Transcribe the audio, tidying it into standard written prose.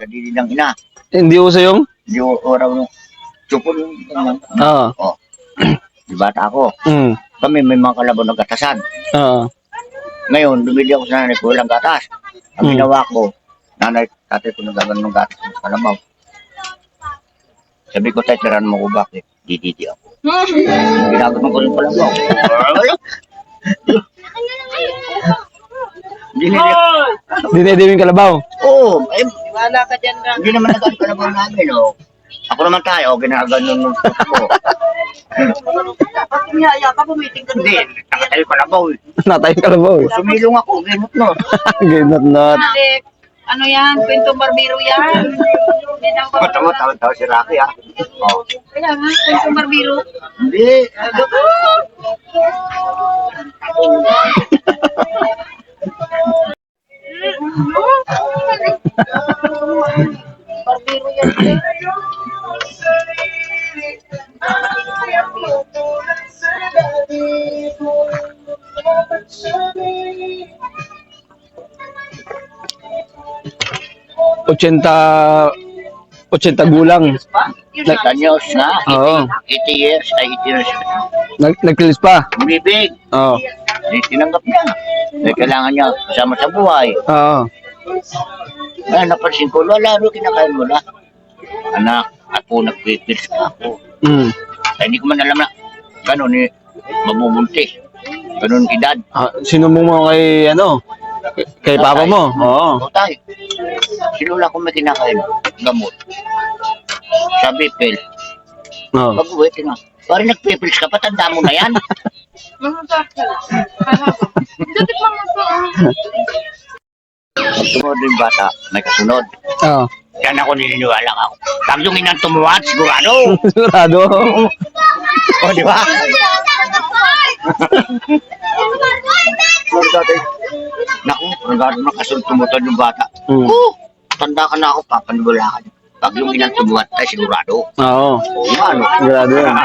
dili ng ina. Hindi uso yung? Hindi oraw yung tsupon. Oo. Oh. Di bata ako. Mm. Kami may mga kalabaw na gatasan. Oo. Ngayon, lumili ako sa nanay ko, walang gatas. Ang ginawa ko, tatay ko nagagano ng gatas ng kalabaw. Sabi ko, tayo, tiran mo ko bakit? Dididi ako. Ginagawa ko rin kalabaw. Dinediwing kalabaw. Oo, wala ka dyan na. Hindi naman nagagano kalabaw namin, oh. Ako naman tayo, ginagano nung ko. Pag niyaya ka, bumiting ka Hindi, nakatayo kalabaw. Natay kalabaw eh. Sumilong ako, ginot no. Ginot-not. Ano yan? Kwentong barbero yan. Hindi na Tawa si Rocky, ah. Oh. Kaya nga, kwentong barbero. Hindi. Barbero yan. Ochenta 80 gulang. Tanyos na. Oo. 80 years, ay 80 years. Nagkilis pa. Bibig. Oo. Hindi tinanggap niya. May kailangan niya kasama sa buhay. Oo. Ay, napansin ko, lalo kinakain mo na. Anak, ako nagpipils ka ako. Mm. Ay, hindi ko man alam na gano'n eh, mabubuntis. Gano'n edad. Sinumbong mo kay ano? Kay papa mo? Oo. O tayo. Sinula ko may kinakain. Gamot. Sabi, Pel. Oo. Pag-uwi, tingnan. Parang nagpipils ka, patanda mo na yan. Dati pa mo to. Pag tumunod yung bata, may kasunod. Oo. Yan ako nininiwala ako. Pag yung inang tumuwad, sigurado. Sigurado. O, di ba? Naku, nagano na kasunod tumutod yung bata. Mm. Tanda ka na ako, papaniwala ka. Pag yung inang tumuwad, ay sigurado. Oo. O, ano? Sigurado yan.